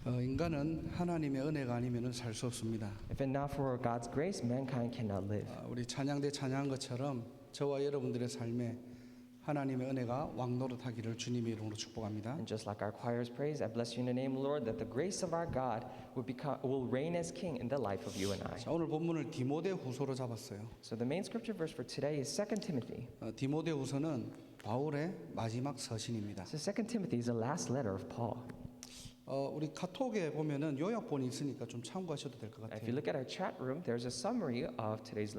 인간은 하나님의 은혜가 아니면 살 수 없습니다. If it not for God's grace, mankind cannot live. 우리 찬양대 찬양한 것처럼 저와 여러분들의 삶에 하나님의 은혜가 왕노릇하기를 주님의 이름으로 축복합니다. And just like our choirs praise, I bless you in the name of the Lord, that the grace of our God will reign as King in the life of you and I. 자, 오늘 본문을 디모데후서로 잡았어요. So the main scripture verse for today is 2 Timothy. 디모데후서는 바울의 마지막 서신입니다. So 2 Timothy is the last letter of Paul. 우리 카톡에 보면은 요약본이 있으니까 좀 참고하셔도 될 것 If you 같아요. look at our chat room, there's a summary of today's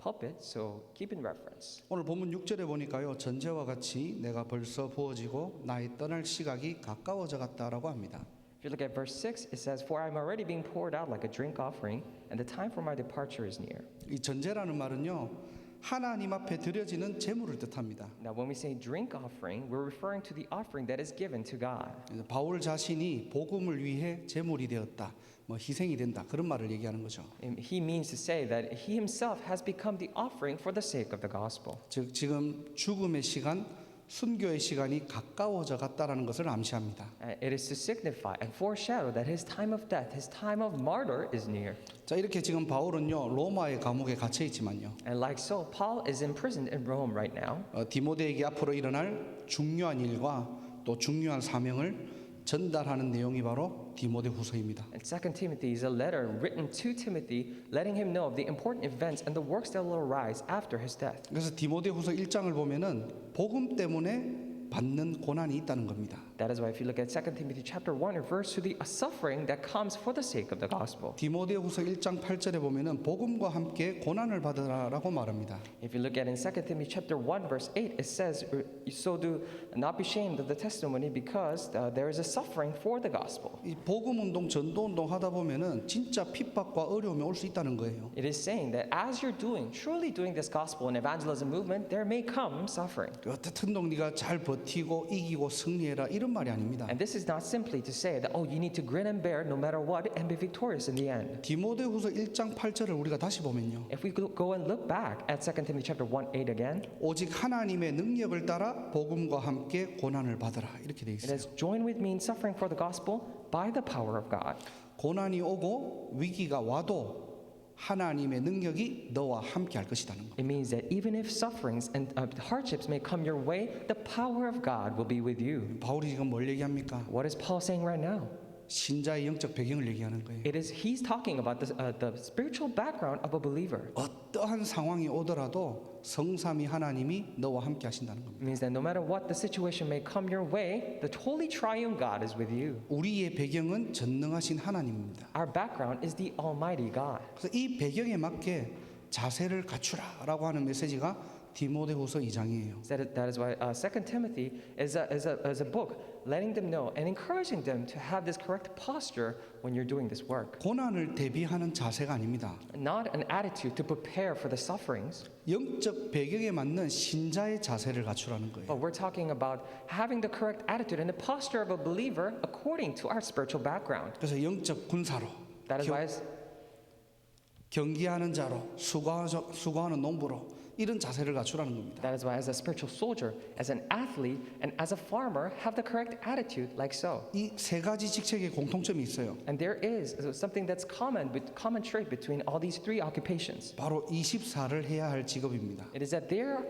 pulpit, so keep in reference. 오늘 본문 6절에 보니까요. 전제와 같이 내가 벌써 부어지고 나의 떠날 시각이 가까워져 갔다라고 합니다. If you look at verse 6, it says, For I am already being poured out like a drink offering, and the time for my departure is near. 이 전제라는 말은요. 하나님 앞에 드려지는 제물을 뜻합니다. Now, when we say drink offering, we're referring to the offering that is given to God. 그래서 바울 자신이 복음을 위해 제물이 되었다, 뭐 희생이 된다 그런 말을 얘기하는 거죠. And he means to say that he himself has become the offering for the sake of the gospel. 즉 지금 죽음의 시간, 순교의 시간이 가까워져 갔다라는 것을 암시합니다. It is to signify and foreshadow that his time of death, his time of martyr is near. 자 이렇게 지금 바울은요 로마의 감옥에 갇혀 있지만요. And like so, Paul is imprisoned in Rome right now. 디모데에게 앞으로 일어날 중요한 일과 또 중요한 사명을 전달하는 내용이 바로 디모데후서입니다. And 2 Timothy is a letter written to Timothy, letting him know of the important events and the works that will arise after his death. 그래서 디모데후서 1장을 보면은 복음 때문에 받는 고난이 있다는 겁니다. That is why if you look at 2 Timothy chapter 1, it refers to the suffering that comes for the sake of the gospel. 디모데후서 1장 8절에 보면은 복음과 함께 고난을 받으라라고 말합니다. If you look at in 2 Timothy chapter 1 verse 8, it says, So do not be ashamed of the testimony because there is a suffering for the gospel. 이 복음 운동, 전도 운동 하다 보면은 진짜 핍박과 어려움이 올 수 있다는 거예요. It is saying that as you're truly doing this gospel and evangelism movement, there may come suffering. 어떻든 네가 잘 버티고 이기고 승리해라 이런 말이 아닙니다. And this is not simply to say that, you need to grin and bear no matter what and be victorious in the end. 디모데후서 1장 8절을 우리가 다시 보면요. If we go and look back at 2 Timothy chapter 1, 8 again, 오직 하나님의 능력을 따라 복음과 함께 고난을 받으라 이렇게 돼 it 있어요. says, Join with me in suffering for the gospel by the power of God. 고난이 오고 위기가 와도 하나님의 능력이 너와 함께 할 것이라는 거. It means that even if sufferings and hardships may come your way, the power of God will be with you. 바울이 지금 뭘 얘기합니까? What is Paul saying right now? 신자의 영적 배경을 얘기하는 거예요. He's talking about the spiritual background of a believer. 어떠한 상황이 오더라도 성삼위 하나님이 너와 함께 하신다는 겁니다. It means that no matter what the situation may come your way, the holy triune God is with you. 우리의 배경은 전능하신 하나님입니다. Our background is the Almighty God. 그래서 이 배경에 맞게 자세를 갖추라라고 하는 메시지가 디모데후서 2장이에요. That is why 2 Timothy is a book letting them know and encouraging them to have this correct posture when you're doing this work. 고난을 대비하는 자세가 아닙니다. Not an attitude to prepare for the sufferings, 영적 배경에 맞는 신자의 자세를 갖추라는 거예요. but we're talking about having the correct attitude and the posture of a believer according to our spiritual background. 그래서 영적 군사로 That is why 경기하는 자로 수고하는 농부로 이런 자세를 갖추라는 겁니다. That is why as a spiritual soldier, as an athlete, and as a farmer, have the correct attitude like so. 이 세 가지 직책의 공통점이 있어요. And there is something that's common trait between all these three occupations. 바로 24를 해야 할 직업입니다. It is that they're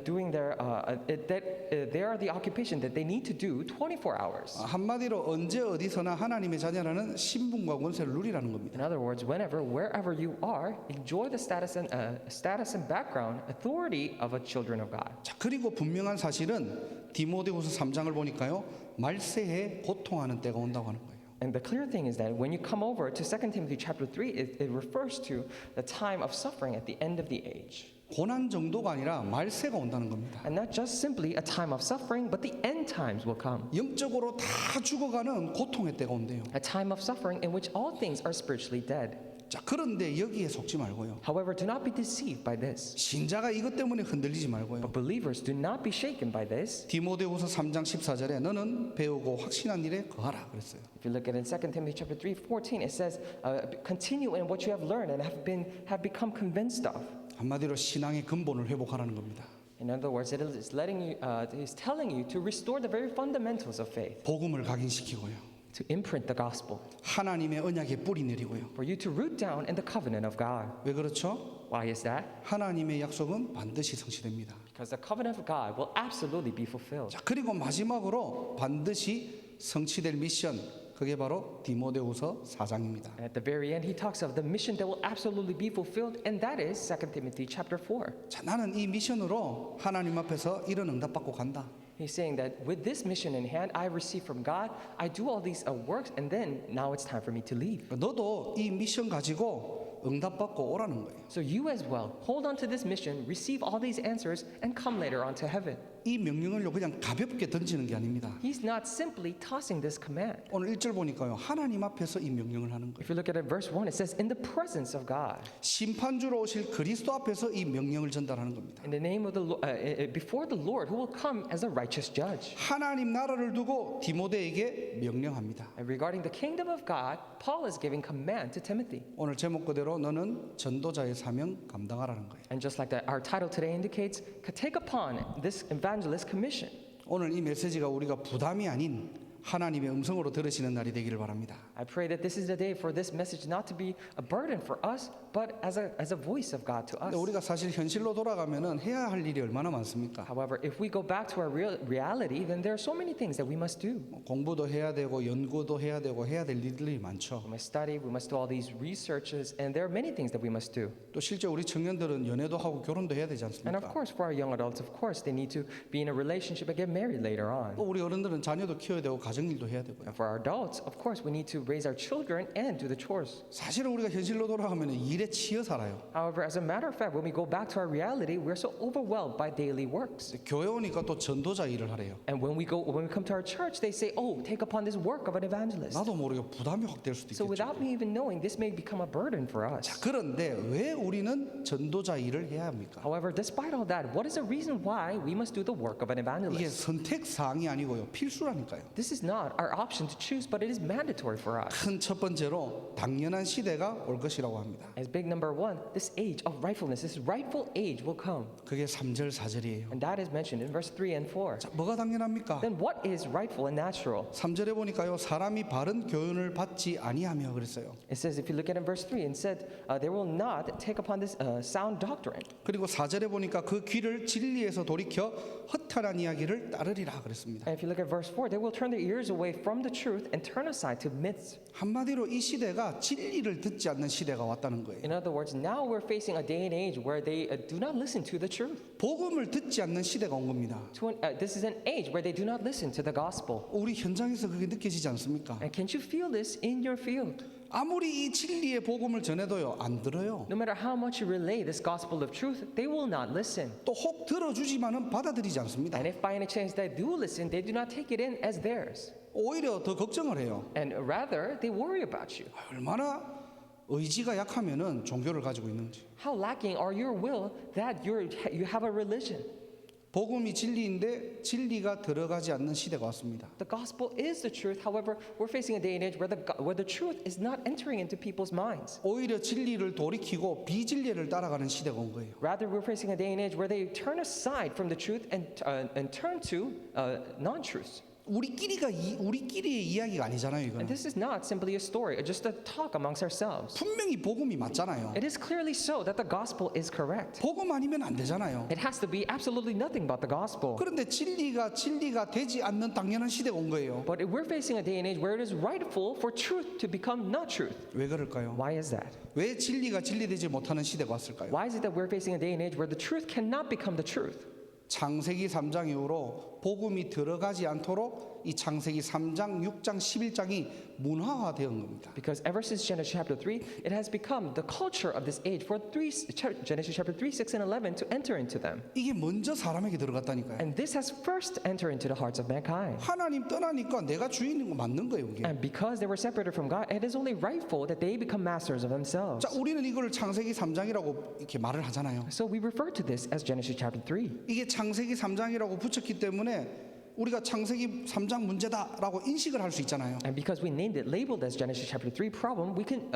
doing they are the occupation that they need to do 24 hours. 한마디로 언제 어디서나 하나님의 자녀라는 신분과 권세를 누리라는 겁니다. In other words, wherever you are, enjoy the status and background, authority of a children of God. 자, 그리고 분명한 사실은 디모데후서 3장을 보니까요. 말세에 고통하는 때가 온다고 하는 거예요. And the clear thing is that when you come over to 2 Timothy chapter 3, it refers to the time of suffering at the end of the age. 고난 정도가 아니라 말세가 온다는 겁니다. And not just simply a time of suffering, but the end times will come. 영적으로 다 죽어가는 고통의 때가 온대요. A time of suffering in which all things are spiritually dead. 자, 그런데 여기에 속지 말고요. However, do not be deceived by this. 신자가 이것 때문에 흔들리지 말고요. But believers do not be shaken by this. 디모데후서 3장 14절에 너는 배우고 확신한 일에 거하라 그랬어요. If you look at in 2 Timothy chapter 3:14, it says, "Continue in what you have learned and have become convinced of." 한마디로 신앙의 근본을 회복하라는 겁니다. In other words, it is telling you to restore the very fundamentals of faith. 복음을 각인시키고요. to imprint the gospel, 하나님의 언약에 뿌리 내리고요. for you to root down in the covenant of God. 왜 그렇죠? Why is that? 하나님의 약속은 반드시 성취됩니다. Because the covenant of God will absolutely be fulfilled. 자, 그리고 마지막으로 반드시 성취될 미션, 그게 바로 디모데후서 4장입니다. And at the very end, he talks of the mission that will absolutely be fulfilled, and that is 2 Timothy chapter 4. 자, 나는 이 미션으로 하나님 앞에서 이런 응답받고 간다. He's saying that with this mission in hand, I receive from God, I do all these works, and then now it's time for me to leave. 너도 이 미션 가지고 응답받고 오라는 거예요. So you as well, hold on to this mission, receive all these answers, and come later on to heaven. 이 명령을요 그냥 가볍게 던지는 게 아닙니다. He's not simply tossing this command. 오늘 1절 보니까요. 하나님 앞에서 이 명령을 하는 거예요. If you look at it, verse 1, it says, in the presence of God, 심판주로 오실 그리스도 앞에서 이 명령을 전달하는 겁니다. in the name of the before the Lord, who will come as a righteous judge. 하나님 나라를 두고 디모데에게 명령합니다. And regarding the kingdom of God, Paul is giving command to Timothy. 오늘 제목 그대로 너는 전도자의 사명 감당하라는 거예요. And just like that, our title today indicates, take upon this evangelist commission. 오늘 이 메시지가 우리가 부담이 아닌 하나님의 음성으로 들으시는 날이 되기를 바랍니다. I pray that this is the day for this message not to be a burden for us, but as a voice of God to us. 근데 우리가 사실 현실로 돌아가면은 해야 할 일이 얼마나 많습니까? However, if we go back to our reality, then there are so many things that we must do. 공부도 해야 되고 연구도 해야 되고 해야 될 일들이 많죠. We must study, we must do all these researches, and there are many things that we must do. 또 실제 우리 청년들은 연애도 하고 결혼도 해야 되지 And of 않습니까? course, for our young adults, of course, they need to be in a relationship and get married later on. 또 우리 어른들은 자녀도 키워야 되고 가정일도 해야 되고요. And for our adults, of course, we need to raise our children and do the chores. 사실은 우리가 현실로 돌아가면 일에 치여 살아요. However, as a matter of fact, when we go back to our reality, we're so overwhelmed by daily works. 교회 오니까 또 전도자 일을 하래요. And when we come to our church, they say, "Oh, take upon this work of an evangelist." 나도 모르게 부담이 확 될 수도 So 있겠죠. without me even knowing, this may become a burden for us. 자, 그런데 왜 우리는 전도자 일을 해야 합니까? However, despite all that, what is the reason why we must do the work of an 이게 evangelist? 선택 사항이 아니고요. 필수라니까요. This is not our option to choose, but it is mandatory for us. 큰 첫 번째로 당연한 시대가 올 것이라고 합니다. As big number one, this age of rightfulness, this rightful age will come. 그게 3절 4절이에요. And that is mentioned in verse 3 and 4. 자, 뭐가 당연합니까? Then what is rightful and natural? 3절에 보니까요. 사람이 바른 교훈을 받지 아니하며 그랬어요. It says, if you look at it in verse 3, it said, they will not take upon this sound doctrine. 그리고 4절에 보니까 그 귀를 진리에서 돌이켜 허탄한 이야기를 따르리라 그랬습니다. And if you look at verse 4, they will turn their ears away from the truth and turn aside to myths. 한마디로 이 시대가 진리를 듣지 않는 시대가 왔다는 거예요. In other words, now we're facing a day and age where they do not listen to the truth. 복음을 듣지 않는 시대가 온 겁니다. This is an age where they do not listen to the gospel. 우리 현장에서 그게 느껴지지 않습니까? And can't you feel this in your field? 아무리 이 진리의 복음을 전해도요 안 들어요. No matter how much you relay this gospel of truth, they will not listen. 또 혹 들어주지만은 받아들이지 않습니다. And if by any chance they do listen, they do not take it in as theirs. 오히려 더 걱정을 해요. And rather, they worry about you. 얼마나 의지가 약하면은 종교를 가지고 있는지. How lacking are your will that you have a religion? 복음이 진리인데 진리가 들어가지 않는 시대가 왔습니다. The gospel is the truth. However, we're facing a day and age where the truth is not entering into people's minds. 오히려 진리를 돌이키고 비진리를 따라가는 시대가 온 거예요. Rather, we're facing a day and age where they turn aside from the truth and turn to non-truths. 우리끼리의 이야기가 아니잖아요, And 이거는. this is not simply a story, just a talk amongst ourselves. 분명히 복음이 맞잖아요. It is clearly so that the gospel is correct. 복음 아니면 안 되잖아요. It has to be absolutely nothing but the gospel. 그런데 진리가 되지 않는 당연한 시대가 온 거예요. But we're facing a day and age where it is rightful for truth to become not truth. 왜 그럴까요? Why is that? 왜 진리가 진리되지 못하는 시대가 왔을까요? Why is it that we're facing a day and age where the truth cannot become the truth? 창세기 3장 이후로 복음이 들어가지 않도록 이 창세기 3장, 6장, 11장이 문화화되어 온 겁니다. Because ever since Genesis chapter 3, it has become the culture of this age for Genesis chapter 3, 6, and 11 to enter into them. 이게 먼저 사람에게 들어갔다니까요. And this has first entered into the hearts of mankind. 하나님 떠나니까 내가 주인인 거 맞는 거예요, 이게. And because they were separated from God, it is only rightful that they become masters of themselves. 자, 우리는 이거를 창세기 3장이라고 이렇게 말을 하잖아요. So we refer to this as Genesis chapter 3. 이게 창세기 3장이라고 붙였기 때문에 우리가 창세기 3장 문제다라고 인식을 할 수 있잖아요. And because we named it, labeled as Genesis chapter 3 problem, we can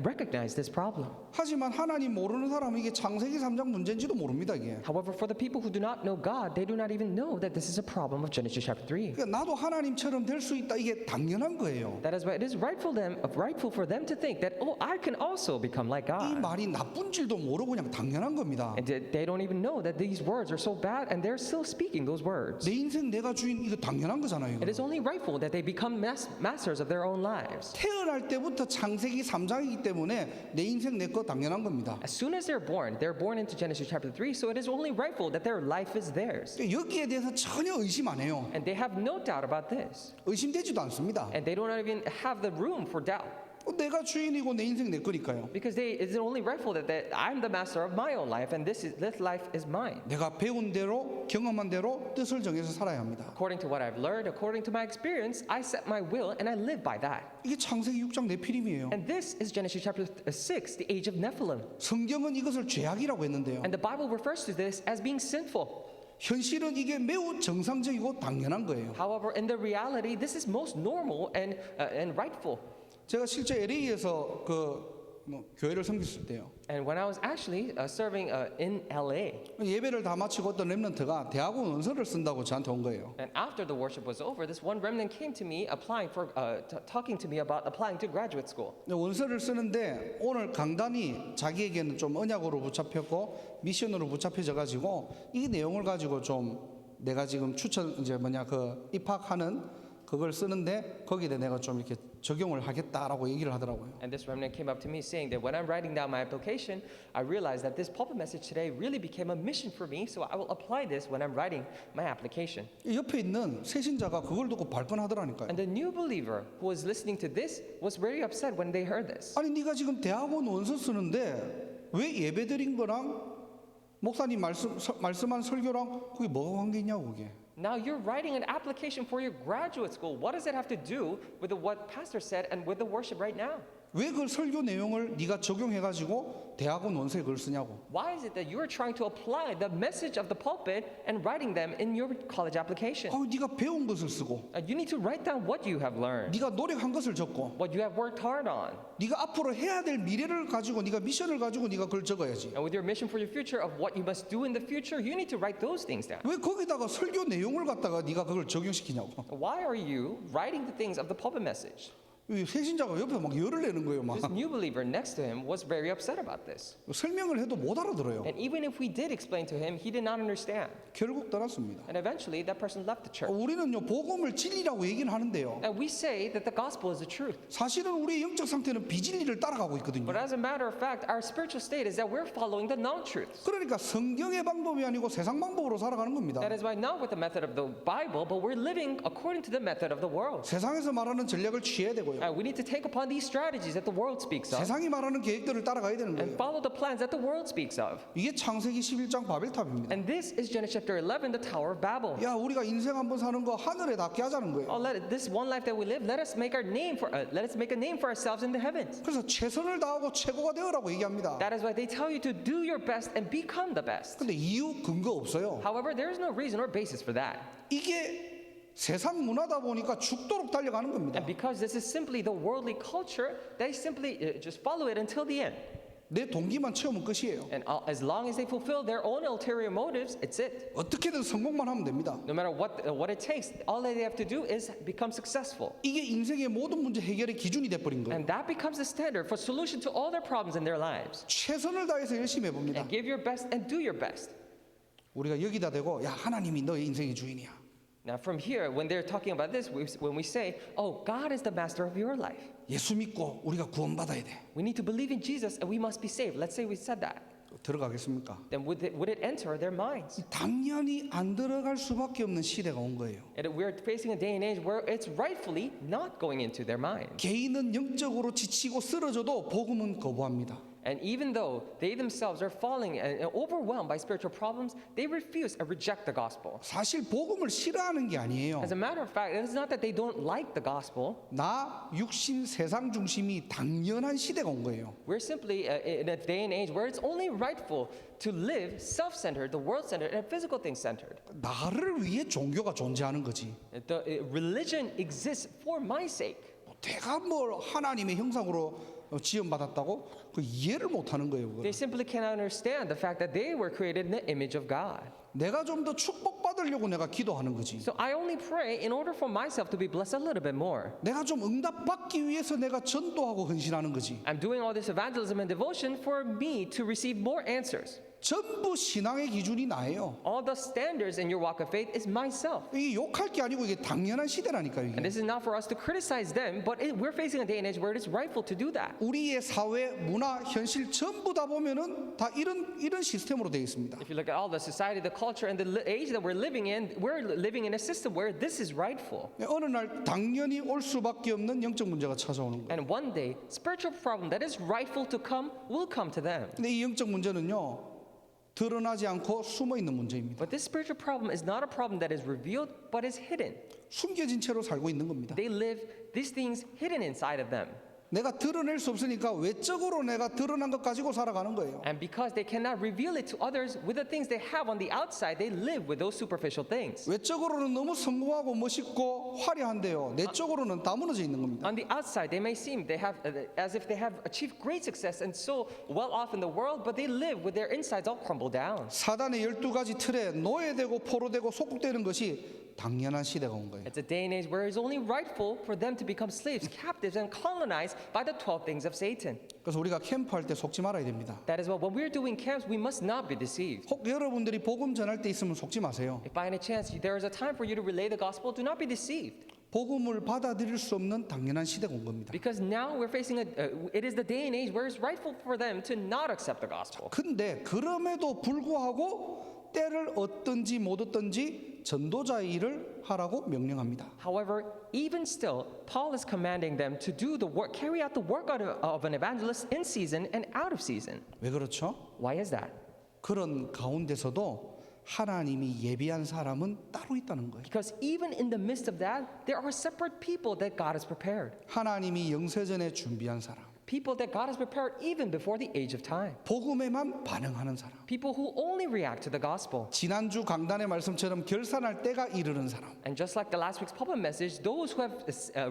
recognize this problem. 하지만 하나님 모르는 사람은 이게 창세기 3장 문제인지도 모릅니다, 이게. However, for the people who do not know God, they do not even know that this is a problem of Genesis chapter 3. 그러니까 나도 하나님처럼 될 수 있다, 이게 당연한 거예요. That is why it is rightful for them to think that, oh, I can also become like 이 God. 말이 나쁜 줄도 모르고 그냥 당연한 겁니다. And they don't even know that these words are so bad, and they're still speaking those words. 내 인생 내가 주인, 이거 당연한 거잖아요. It is only rightful that they become masters of their own lives. 태어날 때부터 창세기 3장이기 때문에 내 인생 내 거 당연한 겁니다. As soon as they're born into Genesis chapter 3, so it is only rightful that their life is theirs. 여기에 대해서 전혀 의심 안 해요. And they have no doubt about this. 의심되지도 않습니다. And they do not even have the room for doubt. 내가 주인이고 내 인생 내 거니까요. Because it's only rightful that I'm the master of my own life, and this life is mine. 내가 배운 대로 경험한 대로 뜻을 정해서 살아야 합니다. According to what I've learned, according to my experience, I set my will and I live by that. 이게 창세기 6장 네피림이에요. And this is Genesis chapter 6, the age of Nephilim. 성경은 이것을 죄악이라고 했는데요. And the Bible refers to this as being sinful. 현실은 이게 매우 정상적이고 당연한 거예요. However, in the reality, this is most normal and rightful. 제가 실제 LA에서 교회를 섬겼을 때요. And when I was actually serving in LA, 예배를 다 마치고 어떤 렘넌트가 대학원 원서를 쓴다고 저한테 온 거예요. and after the worship was over, this one remnant came to me talking to me about applying to graduate school. 원서를 쓰는데 오늘 강단이 자기에게는 좀 언약으로 붙잡혔고 미션으로 붙잡혀져 가지고 이 내용을 가지고 좀 내가 지금 입학하는 그걸 쓰는데 거기에 내가 좀 이렇게 적용을 하겠다라고 얘기를 하더라고요. And this remnant came up to me saying that when I'm writing down my application, I realized that this pulpit message today really became a mission for me, so I will apply this when I'm writing my application. 옆에 있는 새신자가 그걸 듣고 발끈하더라니까요. And the new believer who was listening to this was very upset when they heard this. 아니 네가 지금 대학원 원서 쓰는데 왜 예배드린 거랑 목사님 말씀한 설교랑 그게 뭐가 관계 있냐고 그게. Now you're writing an application for your graduate school. What does it have to do with what pastor said and with the worship right now? 왜 그 설교 내용을 네가 적용해가지고 대학원 원서에 그걸 쓰냐고. Why is it that you are trying to apply the message of the pulpit and writing them in your college application? 네가 배운 것을 쓰고 You need to write down what you have learned, 네가 노력한 것을 적고 what you have worked hard on, 네가 앞으로 해야 될 미래를 가지고 네가 미션을 가지고 네가 그걸 적어야지. and with your mission for your future of what you must do in the future, you need to write those things down. 왜 거기다가 설교 내용을 갖다가 네가 그걸 적용시키냐고. Why are you writing the things of the pulpit message? 이 새신자가 옆에 막 열을 내는 거예요. 막 This new believer next to him was very upset about this. 설명을 해도 못 알아들어요. And even if we did explain to him, he did not understand. 결국 떠났습니다. And eventually, that person left the church. 우리는요 복음을 진리라고 얘기는 하는데요. And we say that the gospel is the truth. 사실은 우리의 영적 상태는 비진리를 따라가고 있거든요. But as a matter of fact, our spiritual state is that we're following the non-truths. 그러니까 성경의 방법이 아니고 세상 방법으로 살아가는 겁니다. That is why not with the method of the Bible, but we're living according to the method of the world. 세상에서 말하는 전략을 취해야 되고요. And we need to take upon these strategies that the world speaks of 세상이 말하는 계획들을 따라가야 되는 and 거예요. follow the plans that the world speaks of. 이게 창세기 11장 바벨탑입니다. And this is Genesis chapter 11, the Tower of Babel. 야, 우리가 인생 한번 사는 거 하늘에 닿게 하자는 거예요. This one life that we live, let us make a name for ourselves in the heavens. 그래서 최선을 다하고 최고가 되어라고 얘기합니다. That is why they tell you to do your best and become the best. 근데 이유 근거 없어요. However, there is no reason or basis for that. 이게 세상 문화다 보니까 죽도록 달려가는 겁니다. And because this is simply the worldly culture, they simply just follow it until the end. 내 동기만 채우면 끝이에요. And as long as they fulfill their own ulterior motives, it's it. 어떻게든 성공만 하면 됩니다. No matter what it takes, all that they have to do is become successful. 이게 인생의 모든 문제 해결의 기준이 돼버린 거예요. And that becomes the standard for solution to all their problems in their lives. 최선을 다해서 열심히 해봅니다. And give your best and do your best. 우리가 여기다 대고 야 하나님이 너의 인생의 주인이야. Now from here, when they're talking about this, when we say, oh, God is the master of your life. 예수 믿고 우리가 구원받아야 돼. We need to believe in Jesus and we must be saved. Let's say we said that. 들어가겠습니까? Then would it enter their minds? 당연히 안 들어갈 수밖에 없는 시대가 온 거예요. And we're facing a day and age where it's rightfully not going into their minds. 개인은 영적으로 지치고 쓰러져도 복음은 거부합니다. And even though they themselves are falling and overwhelmed by spiritual problems, they refuse and reject the gospel. 사실 복음을 싫어하는 게 아니에요. As a matter of fact, it's not that they don't like the gospel. 나 육신 세상 중심이 당연한 시대가 온 거예요. We're simply in a day and age where it's only rightful to live self-centered, the world-centered, and physical things-centered. 나를 위해 종교가 존재하는 거지. The religion exists for my sake. 내가 뭐 하나님의 형상으로 지음받았다고 그 이해를 못하는 거예요. 그걸. They simply cannot understand the fact that they were created in the image of God. 내가 좀 더 축복받으려고 내가 기도하는 거지. So I only pray in order for myself to be blessed a little bit more. 내가 좀 응답받기 위해서 내가 전도하고 헌신하는 거지. I'm doing all this evangelism and devotion for me to receive more answers. 전부 신앙의 기준이 나예요. All the standards in your walk of faith is myself. 이게 욕할 게 아니고 이게 당연한 시대라니까요. And 이게. this is not for us to criticize them, but we're facing a day and age where it is rightful to do that. 우리의 사회, 문화, 현실 전부 다 보면은 다 이런 시스템으로 되어 있습니다. If you look at all the society, the culture, and the age that we're living in a system where this is rightful. 어느 날 당연히 올 수밖에 없는 영적 문제가 찾아오는 거예요. And one day, spiritual problem that is rightful to come will come to them. 근데 이 영적 문제는요. 드러나지 않고 숨어 있는 문제입니다. But this spiritual problem is not a problem that is revealed, but is hidden. 숨겨진 채로 살고 있는 겁니다. They live these things hidden inside of them. 내가 드러낼 수 없으니까 외적으로 내가 드러난 것 가지고 살아가는 거예요. And because they cannot reveal it to others with the things they have on the outside, they live with those superficial things. 외적으로는 너무 성공하고 멋있고 화려한데요. 내적으로는 다 무너져 있는 겁니다. On the outside, they may seem they have as if they have achieved great success and so well off in the world, but they live with their insides all crumbled down. 사단의 12가지 틀에 노예되고 포로되고 속국되는 것이 당연한 시대가 온 거예요. It's a day and age where it's only rightful for them to become slaves, captives, and colonized by the 12 things of Satan. 그래서 우리가 캠프할 때 속지 말아야 됩니다. That is why when we're doing camps, we must not be deceived. 혹 여러분들이 복음 전할 때 있으면 속지 마세요. If by any chance there is a time for you to relay the gospel, do not be deceived. 복음을 받아들일 수 없는 당연한 시대가 온 겁니다. Because now we're facing it is the day and age where it's rightful for them to not accept the gospel. 근데 그럼에도 불구하고 때를 얻든지 못 얻든지 전도자의 일을 하라고 명령합니다. However, even still, Paul is commanding them to do the work, carry out the work of an evangelist in season and out of season. 왜 그렇죠? Why is that? 그런 가운데서도 하나님이 예비한 사람은 따로 있다는 거예요. Because even in the midst of that, there are separate people that God has prepared. 하나님이 영세전에 준비한 사람. People that God has prepared even before the age of time. 복음에만 반응하는 사람. People who only react to the gospel. 지난주 강단의 말씀처럼 결산할 때가 이르는 사람. And just like the last week's pulpit message, those who have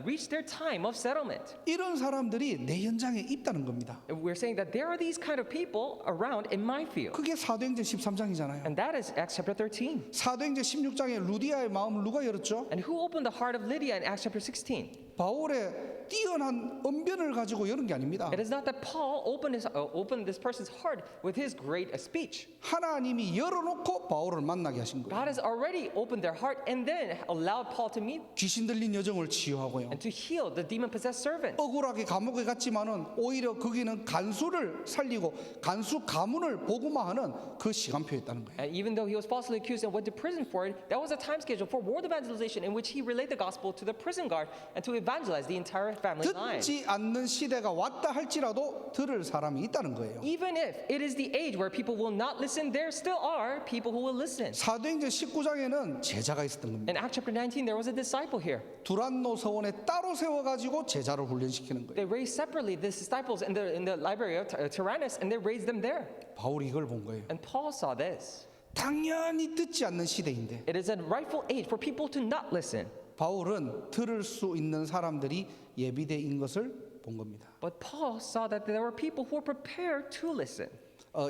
reached their time of settlement. 이런 사람들이 내 현장에 있다는 겁니다. We're saying that there are these kind of people around in my field. 그게 사도행전 13장이잖아요. And that is Acts chapter 13. 사도행전 16장에 루디아의 마음을 누가 열었죠? And who opened the heart of Lydia in Acts chapter 16? 바울의 뛰어난 언변을 가지고 여는 게 아닙니다. It is not that Paul opened this person's heart with his great speech. 하나님이 열어놓고 바울을 만나게 하신 거예요. God has already opened their heart and then allowed Paul to meet 귀신 들린 여정을 치유하고요. and to heal the demon-possessed servant. 억울하게 감옥에 갔지만은 오히려 거기는 간수를 살리고 간수 가문을 복음화하는 그 시간표였다는 거예요. And even though he was falsely accused and went to prison for it, that was a time schedule for world evangelization in which he relayed the gospel to the prison guard and to evangelize the entire family line. 듣지 않는 시대가 왔다 할지라도 들을 사람이 있다는 거예요. Even if it is the age where people will not listen, there still are people who will listen. 사도행전 19장에는 제자가 있었던 겁니다. In Acts chapter 19, there was a disciple here. 두란노 서원에 따로 세워가지고 제자를 훈련시키는 거예요. They raised separately the disciples in the library of Tyrannus, and they raised them there. 바울이 이걸 본 거예요. And Paul saw this. 당연히 듣지 않는 시대인데 It is a rightful age for people to not listen. 바울은 들을 수 있는 사람들이 예비된 것을 본 겁니다. But Paul saw that there were people who were prepared to listen.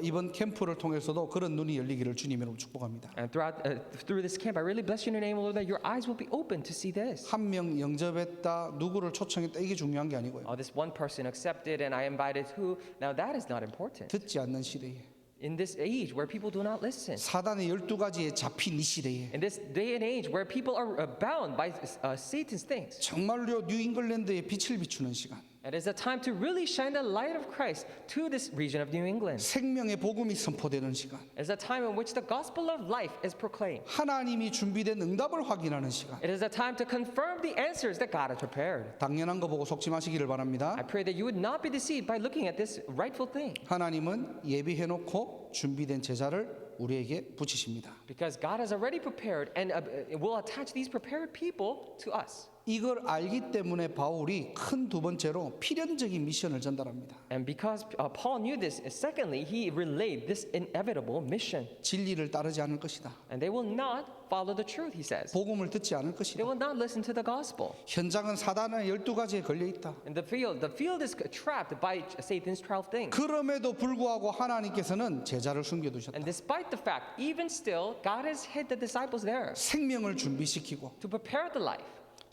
이번 캠프를 통해서도 그런 눈이 열리기를 주님으로 축복합니다. And through this camp, I really bless you in your name, Lord, that your eyes will be open to see this. 한 명 영접했다, 누구를 초청했다 이게 중요한 게 아니고요. This one person accepted and I invited who? Now that is not important. 듣지 않는 시대에 In this age where people do not listen. 사단의 12가지에 잡힌 이 시대에 In this day and age where people are bound by Satan's things. 정말로 뉴잉글랜드에 빛을 비추는 시간. It is a time to really shine the light of Christ to this region of New England. 생명의 복음이 선포되는 시간. It is a time in which the gospel of life is proclaimed. 하나님이 준비된 응답을 확인하는 시간. It is a time to confirm the answers that God has prepared. 당연한 거 보고 속지 마시기를 바랍니다. I pray that you would not be deceived by looking at this rightful thing. 하나님은 예비해놓고 준비된 제자를 우리에게 붙이십니다. Because God has already prepared and will attach these prepared people to us. 이걸 알기 때문에 바울이 큰 두 번째로 필연적인 미션을 전달합니다. And because Paul knew this, secondly, he relayed this inevitable mission. 진리를 따르지 않을 것이다. And they will not follow the truth, he says. 복음을 듣지 않을 They 것이다. will not listen to the gospel. 현장은 사단의 12가지에 걸려 있다. In the field is trapped by Satan's 12 things. 그럼에도 불구하고 하나님께서는 제자를 숨겨두셨다. And despite the fact, even still, God has hid the disciples there 생명을 준비시키고 to prepare the life.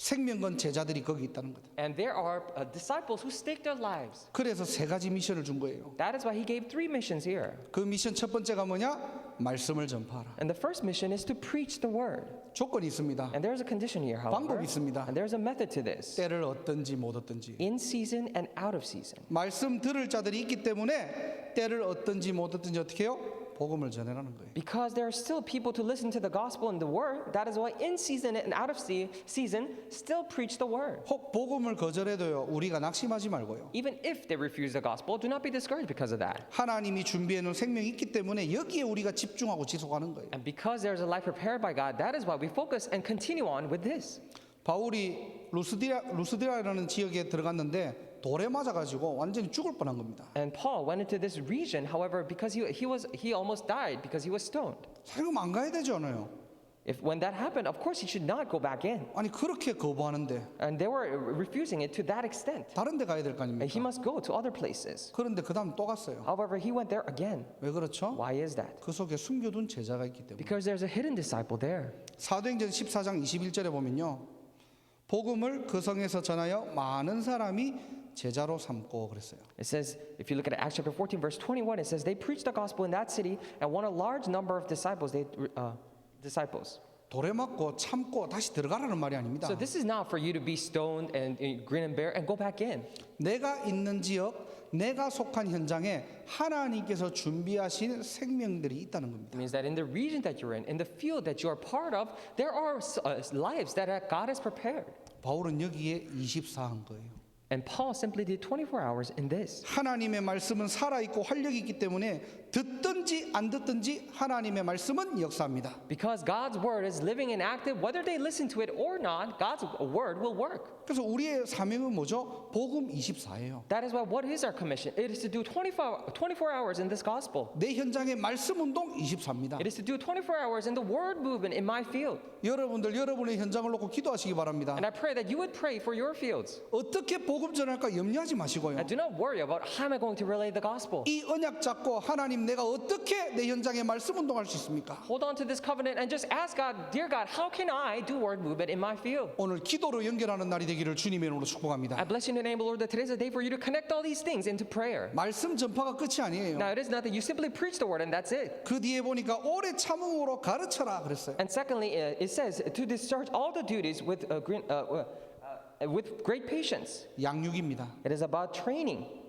생명건 제자들이 거기 있다는 거다. And there are disciples who stake their lives. 그래서 세 가지 미션을 준 거예요. That is why he gave 3 missions here. 그 미션 첫 번째가 뭐냐? 말씀을 전파하라. And the first mission is to preach the word. 조건이 있습니다. And there's a condition here, however. 방법이 있습니다. And there's a method to this. 때를 얻든지 못 얻든지. In season and out of season. 말씀 들을 자들이 있기 때문에 때를 얻든지 못 얻든지 어떻게 해요? 복음을 전해라는 거예요. Because there are still people to listen to the gospel and the word, that is why in season and out of season, still preach the word. 혹 복음을 거절해도요. 우리가 낙심하지 말고요. Even if they refuse the gospel, do not be discouraged because of that. 하나님이 준비해 놓은 생명이 있기 때문에 여기에 우리가 집중하고 지속하는 거예요. And because there's a life prepared by God, that is why we focus and continue on with this. 바울이 루스드라라는 지역에 들어갔는데 돌에 맞아가지고 완전히 죽을 뻔한 겁니다. And Paul went into this region, however, because he almost died because he was stoned. 살금 안 가야 되지 않아요? When that happened, of course he should not go back in. 아니 그렇게 거부하는데 And they were refusing it to that extent. 다른 데 가야 될 거 And he 아닙니까? must go to other places. 그런데 그 다음 또 갔어요. However, he went there again. 왜 그렇죠? Why is that? 그 속에 숨겨둔 제자가 있기 때문에. Because there's a hidden disciple there. 사도행전 14장 21절에 보면요. 복음을 그 성에서 전하여 많은 사람이 제자로 삼고 그랬어요. It says, if you look at Acts chapter 14, verse 21, it says, they preached the gospel in that city and won a large number of disciples. 돌에 맞고 참고 다시 들어가라는 말이 아닙니다. So this is not for you to be stoned and grin and bear and go back in. 내가 있는 지역, 내가 속한 현장에 하나님께서 준비하신 생명들이 있다는 겁니다. It means that in the region that you're in the field that you are part of, there are lives that God has prepared. 바울은 여기에 24한 거예요. And Paul simply did 24 hours in this. 하나님의 말씀은 살아있고 활력이 있기 때문에 듣든지 안 듣든지 하나님의 말씀은 역사합니다. Because God's word is living and active, whether they listen to it or not, God's word will work. 그래서 우리의 사명은 뭐죠? 복음 24예요. That is why what is our commission? It is to do 24 hours in this gospel. 내 현장의 말씀 운동 24입니다. It is to do 24 hours in the word movement in my field. 여러분들 여러분의 현장을 놓고 기도하시기 바랍니다. And I pray that you would pray for your fields. 어떻게 복음 전할까 염려하지 마시고요. And do not worry about how am I going to relay the gospel. 이 언약 잡고 하나님 내가 어떻게 내 현장에 말씀 운동할 수 있습니까? Hold on to this covenant and just ask God, dear God, how can I do word movement in my field? 오늘 기도로 연결하는 날이 되기를 주님의 이름으로 축복합니다. I bless you in the name of the Lord that today's a day for you to connect all these things into prayer. 말씀 전파가 끝이 아니에요. Now it is not that you simply preach the word and that's it. 그 뒤에 보니까 오래 참음으로 가르쳐라 그랬어요. And secondly, it says to discharge all the duties with great patience. 양육입니다. It is about training.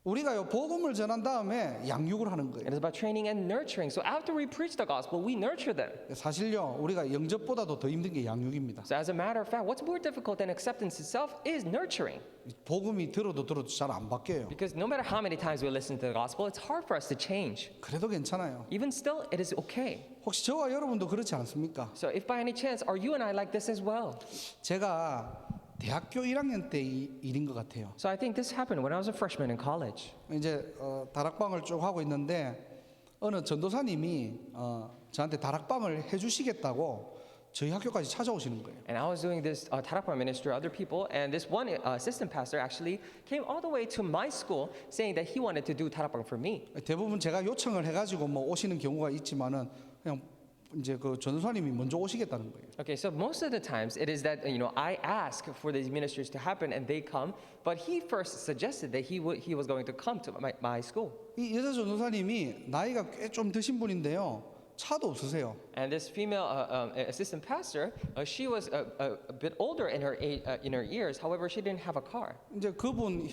우리가요 복음을 전한 다음에 양육을 하는 거예요. It is about training and nurturing. So after we preach the gospel, we nurture them. 사실요 우리가 영접보다도 더 힘든 게 양육입니다. So as a matter of fact, what's more difficult than acceptance itself is nurturing. 복음이 들어도 잘 안 바뀌어요. Because no matter how many times we listen to the gospel, it's hard for us to change. 그래도 괜찮아요. Even still, it is okay. 혹시 저와 여러분도 그렇지 않습니까? So if by any chance, are you and I like this as well? 제가 대학교 1학년 때 일인 것 같아요. So I think this happened when I was a freshman in college. 이제 다락방을 쭉 하고 있는데 어느 전도사님이 저한테 다락방을 해주시겠다고 저희 학교까지 찾아오시는 거예요. And I was doing this Tarakpa ministry to other people, and this one assistant pastor actually came all the way to my school saying that he wanted to do Tarakpa for me. 대부분 제가 요청을 해가지고 뭐 오시는 경우가 있지만은 그냥 이제 그 전도사님이 먼저 오시겠다는 거예요. Okay, so most of the times it is that I ask for these ministries to happen and they come, but he first suggested that he was going to come to my school. 이 여자 전도사님이 나이가 꽤 좀 드신 분인데요. 차도 없으세요. And this female assistant pastor, she was a bit older in her years. However, she didn't have a car. 이제 그분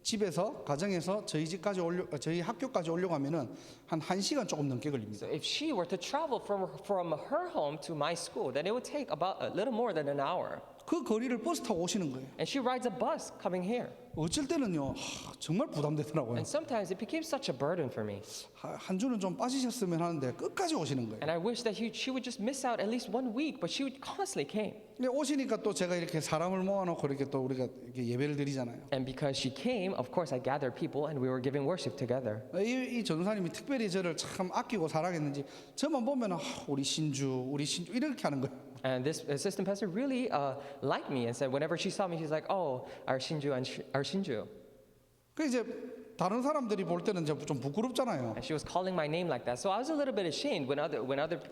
집에서 가정에서 저희 학교까지 오려고 하면은 한 1시간 조금 넘게 걸립니다. So if she were to travel from her home to my school, then it would take about a little more than an hour. 그 거리를 버스 타고 오시는 거예요. And she rides a bus coming here. 어쩔 때는요, 정말 부담되더라고요. And sometimes it became such a burden for me. 한 주는 좀 빠지셨으면 하는데 끝까지 오시는 거예요. And I wish that she would just miss out at least 1 week, but she would constantly came. 근데 오시니까 또 제가 이렇게 사람을 모아놓고 이렇게 또 우리가 이렇게 예배를 드리잖아요. And because she came, of course, I gathered people and we were giving worship together. 이 전도사님이 특별히 저를 참 아끼고 사랑했는지 저만 보면 우리 신주 이렇게 하는 거예요. And this assistant pastor really liked me and said whenever she saw me, she's like, "Oh, our Shinju and our Shinju." 그 이제 다른 사람들이 볼 때는 이제 좀 부끄럽잖아요. And she was calling my name like that, so I was a little bit ashamed when other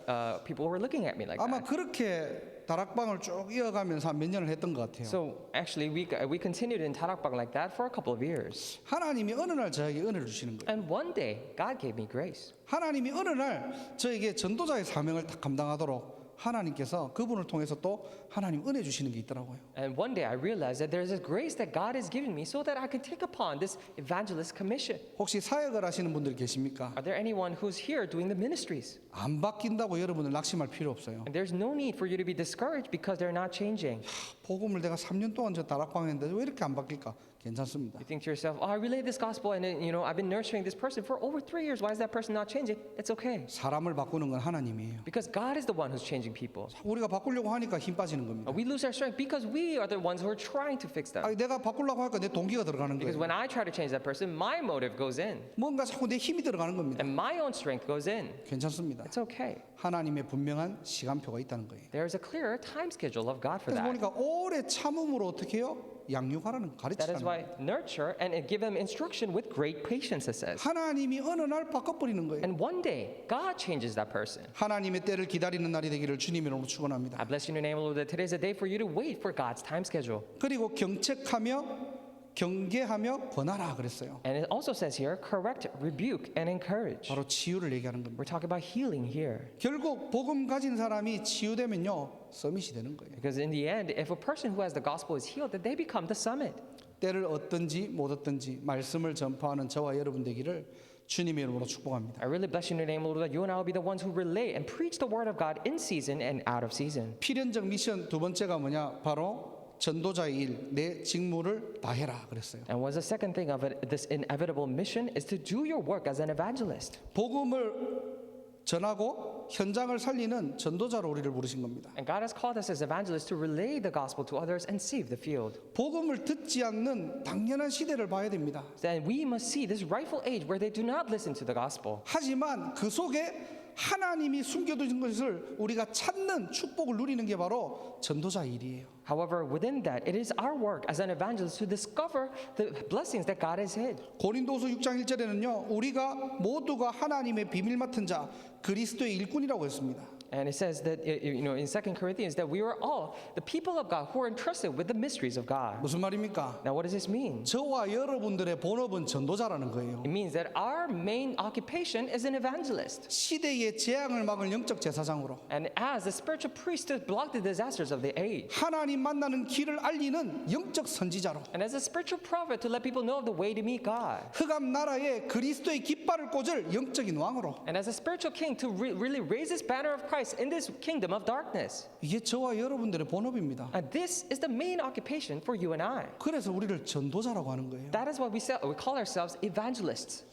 people were looking at me like 아마 that. 그렇게 다락방을 쭉 이어가면서 한 몇 년을 했던 것 같아요. So actually, we continued in Tarakbang like that for a couple of years. 하나님이 어느 날 저에게 은혜를 주시는 거예요. And one day, God gave me grace. 하나님이 어느 날 저에게 전도자의 사명을 딱 감당하도록 하나님께서 그분을 통해서 또 하나님 은혜 주시는 게 있더라고요. And one day, I realized that there is a grace that God has given me so that I can take upon this evangelist commission. 혹시 사역을 하시는 분들 계십니까? Are there anyone who's here doing the ministries? 안 바뀐다고 여러분들 낙심할 필요 없어요. And there's no need for you to be discouraged because they're not changing. 복음을 내가 3년 동안 저 다락방에 했는데 왜 이렇게 안 바뀔까? 괜찮습니다. You think to yourself, oh, I relayed this gospel and I've been nurturing this person for over 3 years. Why is that person not changing? It's okay. 사람을 바꾸는 건 하나님이에요. Because God is the one who's changing people. 우리가 바꾸려고 하니까 힘 빠지는 겁니다. We lose our strength because we are the ones who are trying to fix them. 아니, 내가 바꾸려고 하니까 내 동기가 들어가는 Because 거예요. when I try to change that person, my motive goes in 뭔가 자꾸 내 힘이 들어가는 겁니다. and my own strength goes in. 괜찮습니다. It's okay. 하나님의 분명한 시간표가 있다는 거예요. There is a clear time schedule of God for 그래서 that. 보니까 오래 참음으로 어떻게 해요? 양육하라는 That is 가르치라는 why nurture and give them instruction with great patience, it says. 하나님이 어느 날 바꿔버리는 거예요. And one day, God changes that person. 하나님의 때를 기다리는 날이 되기를 주님의 이름으로 축원합니다. I bless you in the name of the Lord that today is a day for you to wait for God's time schedule. 그리고 경책하며 경계하며 권하라 그랬어요. And it also says here, correct, rebuke, and encourage. 바로 치유를 얘기하는 겁니다. We're talking about healing here. 결국 복음 가진 사람이 치유되면요 서밋이 되는 거예요. Because in the end, if a person who has the gospel is healed, then they become the summit. 때를 얻든지 못 얻든지 말씀을 전파하는 저와 여러분 되기를 주님의 이름으로 축복합니다. I really bless you in the name of the Lord that you and I will be the ones who relay and preach the word of God in season and out of season. 필연적 미션 두 번째가 뭐냐? 바로 전도자의 일, 내 직무를 다해라 그랬어요. And what's the second thing of it, this inevitable mission is to do your work as an evangelist. 복음을 전하고 현장을 살리는 전도자로 우리를 부르신 겁니다. And God has called us as evangelists to relay the gospel to others and save the field. 복음을 듣지 않는 당연한 시대를 봐야 됩니다. Then we must see this rightful age where they do not listen to the gospel. 하지만 그 속에 하나님이 숨겨두신 것을 우리가 찾는 축복을 누리는 게 바로 전도자의 일이에요. However, within that, it is our work as an evangelist to discover the blessings that God has hid. 고린도서 6장 1절에는요. 우리가 모두가 하나님의 비밀 맡은 자 그리스도의 일꾼이라고 했습니다. And it says that in 2 Corinthians that we are all the people of God who are entrusted with the mysteries of God. 무슨 말입니까? Now, what does this mean? 저와 여러분들의 본업은 전도자라는 거예요. It means that our main occupation is an evangelist. 시대의 재앙을 막을 영적 제사장으로 And as a spiritual priest to block the disasters of the age. 하나님 만나는 길을 알리는 영적 선지자로 And as a spiritual prophet to let people know of the way to meet God. 흑암 나라에 그리스도의 깃발을 꽂을 영적인 왕으로 And as a spiritual king to really raise this banner of Christ in this kingdom of darkness. 이게 저와 여러분들의 본업입니다. And this is the main occupation for you and I. 그래서 우리를 전도자라고 하는 거예요. That is why we call ourselves evangelists.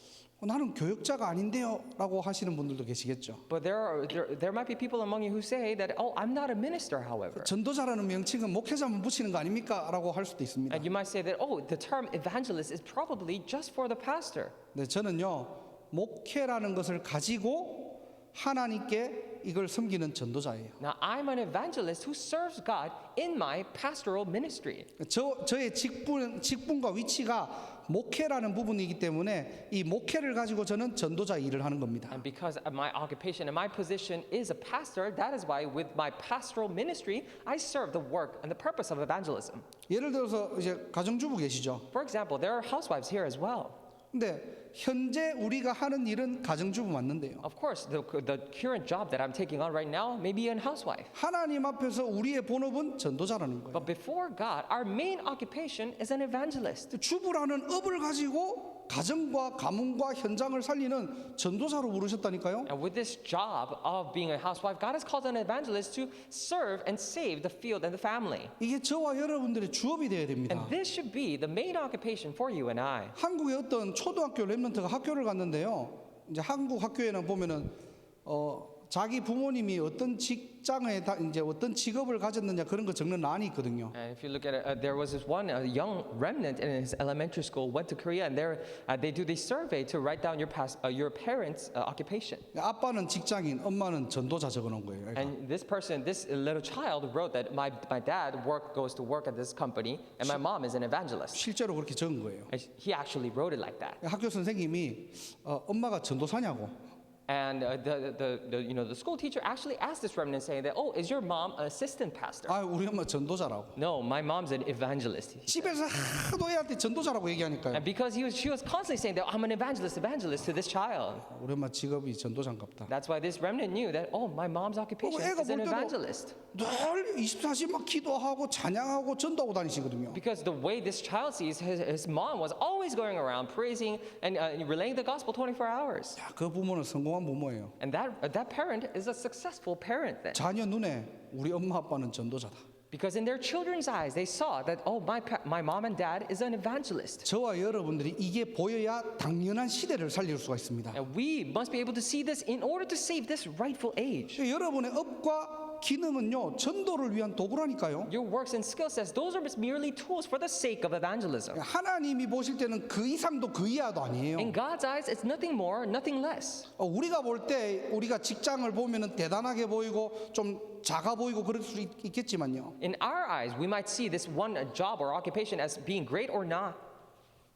나는 교역자가 아닌데요 라고 하시는 분들도 계시겠죠. But there might be people among you who say that, oh, I'm not a minister, however. 전도자라는 명칭은 목회자만 붙이는 거 아닙니까? 라고 할 수도 있습니다. And you might say that, oh, the term evangelist is probably just for the pastor. 네, 저는요 목회라는 것을 가지고 하나님께 이걸 섬기는 전도자예요. Now, I'm an evangelist who serves God in my pastoral ministry. 저의 직분과 위치가 목회라는 부분이기 때문에 이 목회를 가지고 저는 전도자 일을 하는 겁니다. And because of my occupation and my position is a pastor, that is why with my pastoral ministry, I serve the work and the purpose of evangelism. 예를 들어서 이제 가정주부 계시죠. For example, there are housewives here as well. 근데 현재 우리가 하는 일은 가정주부 맞는데요. Of course, the current job that I'm taking on right now may be a housewife. 하나님 앞에서 우리의 본업은 전도자라는 거예요. But before God, our main occupation is an evangelist. 주부라는 업을 가지고 가정과 가문과 현장을 살리는 전도사로 부르셨다니까요. And with this job of being a housewife, God has called an evangelist to serve and save the field and the family. 이게 저와 여러분들의 주업이 되어야 됩니다. And this should be the main occupation for you and I. 한국의 어떤 초등학교 랩런트가 학교를 갔는데요. 이제 한국 학교에는 보면은 자기 부모님이 어떤 직장에 이제 어떤 직업을 가졌느냐 그런 거 적는 란이 있거든요. And if you look at it, there was this one young remnant in his elementary school went to Korea, and there they do this survey to write down your parents' occupation. 아빠는 직장인, 엄마는 전도자 적어놓은 거예요. 그러니까. And this person, this little child, wrote that my dad goes to work at this company, and my mom is an evangelist. 실제로 그렇게 적은 거예요. And he actually wrote it like that. 학교 선생님이 엄마가 전도사냐고. And the school teacher actually asked this remnant, saying that, "Oh, is your mom an assistant pastor?" 아, 우리 엄마 전도자라고. No, my mom's an evangelist. He said. 집에서 하도 애한테 전도자라고 얘기하니까요. And because she was constantly saying that I'm an evangelist to this child. 우리 엄마 직업이 전도자인갑다. That's why this remnant knew that, oh, my mom's occupation 애가 is an 볼 때도 evangelist. 늘 24시 막 기도하고 찬양하고 전도하고 다니시거든요. Because the way this child sees his mom was always going around praising and relaying the gospel 24 hours. 야, 그 부모는 성공한 부모예요. And that parent is a successful parent then. 자녀 눈에 우리 엄마 아빠는 전도자다. Because in their children's eyes, they saw that, oh, my mom and dad is an evangelist. 저와 여러분들이 이게 보여야 당연한 시대를 살릴 수가 있습니다. And we must be able to see this in order to save this rightful age. 여러분의 업과 기능은요 전도를 위한 도구라니까요. Your works and skill sets, those are merely tools for the sake of evangelism. 하나님이 보실 때는 그 이상도 그 이하도 아니에요. In God's eyes, it's nothing more, nothing less. 우리가 볼 때 우리가 직장을 보면은 대단하게 보이고 좀 작아 보이고 그럴 수 있겠지만요. In our eyes, we might see this one job or occupation as being great or not.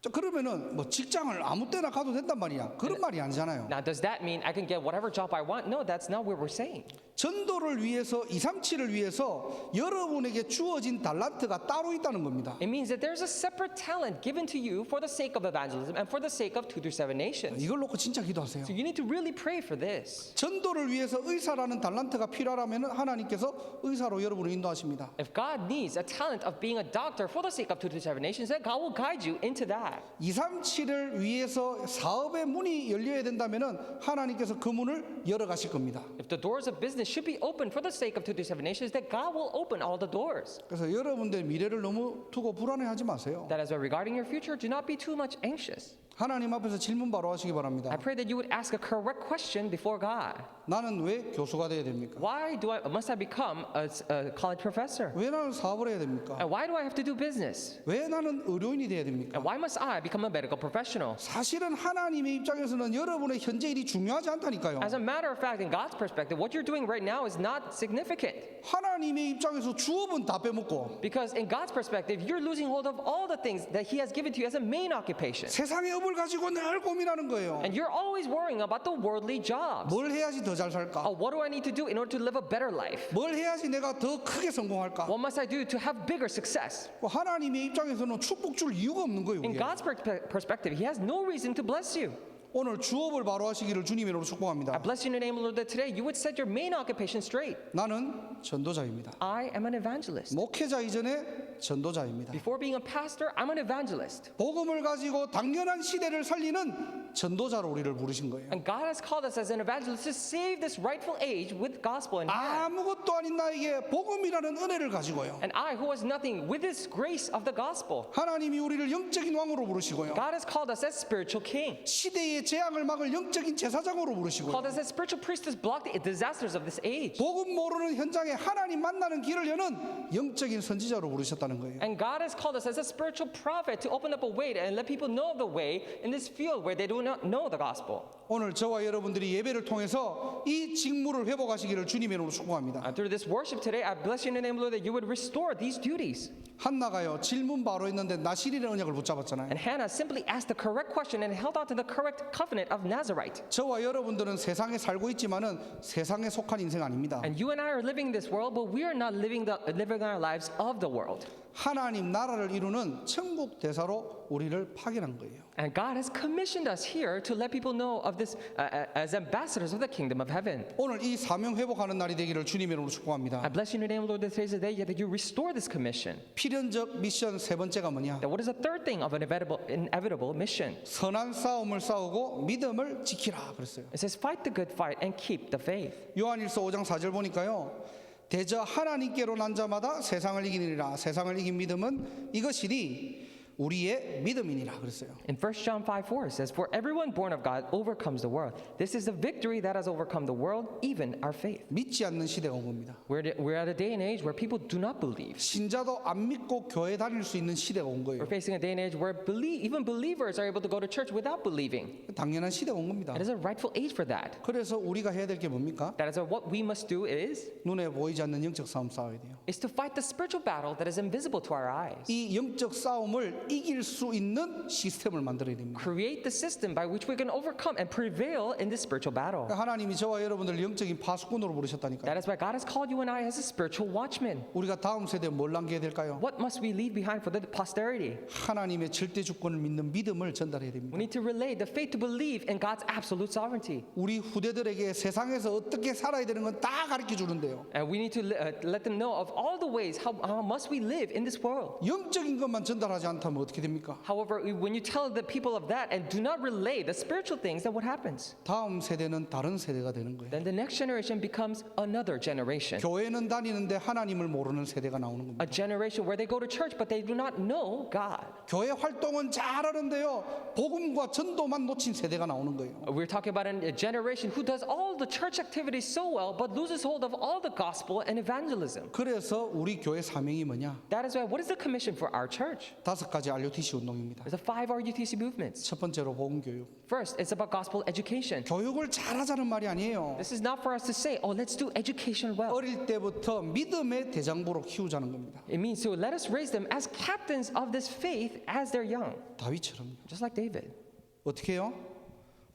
자, 그러면은 뭐 직장을 아무 때나 가도 된단 말이야. 그런 말이 아니잖아요. Now, does that mean I can get whatever job I want? No, that's not what we're saying. 전도를 위해서 237을 위해서 여러분에게 주어진 달란트가 따로 있다는 겁니다. It means that there's a separate talent given to you for the sake of evangelism and for the sake of 2-7 nations. 이걸 놓고 진짜 기도하세요. So you need to really pray for this. 전도를 위해서 의사라는 달란트가 필요하다면 하나님께서 의사로 여러분을 인도하십니다. If God needs a talent of being a doctor for the sake of 2-7 nations, then God will guide you into that. 237을 위해서 사업의 문이 열려야 된다면 하나님께서 그 문을 열어 가실 겁니다. If the doors of business should be open for the sake of 2-7 nations, then God will open all the doors. 그래서 여러분들 미래를 너무 두고 불안해하지 마세요. That is why regarding your future, do not be too much anxious. 하나님 앞에서 질문 바로 하시기 바랍니다. I pray that you would ask a correct question before God. 나는 왜 교수가 돼야 됩니까? Why must I become a college professor? 왜 나는 사업을 해야 됩니까? And why do I have to do business? 왜 나는 의료인이 돼야 됩니까? And why must I become a medical professional? 사실은 하나님의 입장에서는 여러분의 현재 일이 중요하지 않다니까요. As a matter of fact, in God's perspective, what you're doing right now is not significant. 하나님의 입장에서 주업은 다 빼먹고 Because in God's perspective, you're losing hold of all the things that He has given to you as a main occupation. 세상의 업을 가지고 늘 고민하는 거예요. And you're always worrying about the worldly jobs. 뭘 해야지 더 잘 살까? Oh, what do I need to do in order to live a better life? 뭘 해야지 내가 더 크게 성공할까? What must I do to have bigger success? 하나님의 입장에서는 축복 줄 이유가 없는 거예요. In 이게. God's perspective, He has no reason to bless you. 오늘 주업을 바로 하시기를 주님의 이름으로 I 축복합니다. bless you in the name of the Lord that today you would set your main occupation straight. 나는 전도자입니다. I am an evangelist. 목회자 이전에 전도자입니다. Before being a pastor, I'm an evangelist. 복음을 가지고 당연한 시대를 살리는 전도자로 우리를 부르신 거예요. And God has called us as an evangelist to save this rightful age with gospel in hand. 아무것도 아닌 나에게 복음이라는 은혜를 가지고요. And I, who was nothing, with this grace of the gospel, 하나님이 우리를 영적인 왕으로 부르시고요. God has called us as spiritual king. 시대의 재앙을 막을 영적인 제사장으로 부르시고요. Called us as spiritual priests to block the disasters of this age. 복음 모르는 현장에 하나님 만나는 길을 여는 영적인 선지자로 부르셨다는 거예요. And God has called us as a spiritual prophet to open up a way and let people know the way in this field where they do not know the gospel. 오늘 저와 여러분들이 예배를 통해서 이 직무를 회복하시기를 주님의 이름으로 축복합니다. And through this worship today, I bless you in the name of the Lord that you would restore these duties. 한나가요 질문 바로 했는데 나실이라는 언약을 붙잡았잖아요. And Hannah simply asked the correct question and held on to the correct covenant of Nazarite. 저와 여러분들은 세상에 살고 있지만은 세상에 속한 인생 아닙니다. And you and I are living this world, but we are not living our lives of the world. 하나님 나라를 이루는 천국 대사로 우리를 파견한 거예요. And God has commissioned us here to let people know of this as ambassadors of the kingdom of heaven. 오늘 이 사명 회복하는 날이 되기를 주님의 이름으로 축복합니다. I bless you in your name, Lord, that today's the day that you restore this commission. 필연적 미션 세 번째가 뭐냐? That what is the third thing of an inevitable mission? 선한 싸움을 싸우고 믿음을 지키라 그랬어요. It says, fight the good fight and keep the faith. 요한일서 5장 4절 보니까요. 대저 하나님께로 난 자마다 세상을 이기느니라. 세상을 이긴 믿음은 이것이니 우리의 믿음이니라 그랬어요. In 1 John 5:4 it says, for everyone born of God overcomes the world. This is the victory that has overcome the world, even our faith. 믿지 않는 시대가 온 겁니다. We're at a day and age where people do not believe. 신자도 안 믿고 교회 다닐 수 있는 시대가 온 거예요. We're facing a day and age where even believers are able to go to church without believing. 당연한 시대가 온 겁니다. It is a rightful age for that. 그래서 우리가 해야 될 게 뭡니까? That is what we must do is 눈에 보이지 않는 영적 싸움 싸워야 돼요. to fight the spiritual battle that is invisible to our eyes. 이 영적 싸움을 이길 수 있는 시스템을 만들어야 됩니다. Create the system by which we can overcome and prevail in this spiritual battle. 하나님이 저와 여러분들 영적인 파수꾼으로 부르셨다니까요. That is why God has called you and I as a spiritual watchman. 우리가 다음 세대에 뭘 남겨야 될까요? What must we leave behind for the posterity? 하나님의 절대 주권을 믿는 믿음을 전달해야 됩니다. We need to relay the faith to believe in God's absolute sovereignty. 우리 후대들에게 세상에서 어떻게 살아야 되는 건 다 가르쳐 주는데요. And we need to let them know of all the ways how must we live in this world. 영적인 것만 전달하지 않다면 어떻게 됩니까? However, when you tell the people of that and do not relay the spiritual things, then what happens? 다음 세대는 다른 세대가 되는 거예요. Then the next generation becomes another generation. 교회는 다니는데 하나님을 모르는 세대가 나오는 겁니다. A generation where they go to church but they do not know God. 교회 활동은 잘하는데요. 복음과 전도만 놓친 세대가 나오는 거예요. We're talking about a generation who does all the church activities so well but loses hold of all the gospel and evangelism. 그래서 우리 교회 사명이 뭐냐? That is why, what is the commission for our church? 5가지 RUTC 운동입니다. There's the 5 RUTC movements. 첫 번째로 복음 교육. First, it's about gospel education. 교육을 잘하자는 말이 아니에요. This is not for us to say, oh, let's do education well. 어릴 때부터 믿음의 대장부로 키우자는 겁니다. It means to let us raise them as captains of this faith as they're young, 다윗처럼. just like David. 어떻게 해요?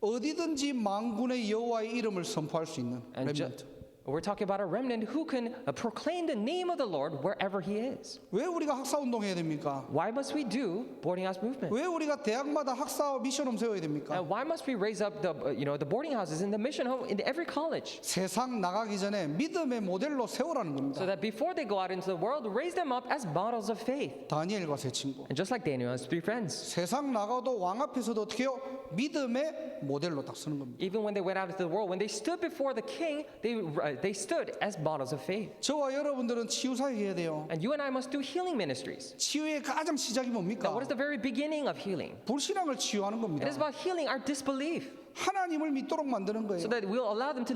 어디든지 만군의 여호와의 이름을 선포할 수 있는 And 렘넌트. we're talking about a remnant who can proclaim the name of the Lord wherever he is. 왜 우리가 학사 운동해야 됩니까? Why must we do boarding house movement? 왜 우리가 대학마다 학사 미션홈 세워야 됩니까? And why must we raise up the the boarding houses in the mission home in every college 세상 나가기 전에 믿음의 모델로 세우라는 겁니다. so that before they go out into the world, raise them up as models of faith. 다니엘과 세 친구. And just like Daniel and his 3 friends, 세상 나가도 왕 앞에서도 어떻게 해요? 믿음의 모델로 딱 서는 겁니다. even when they went out into the world, when they stood before the king, they stood as models of faith. 저와 여러분들은 치유사역 해야 돼요. And you and I must do healing ministries. 치유의 가장 시작이 뭡니까? Now, what is the very beginning of healing? 불신앙을 치유하는 겁니다. It is about healing our disbelief 하나님을 믿도록 만드는 거예요. so that we'll allow them to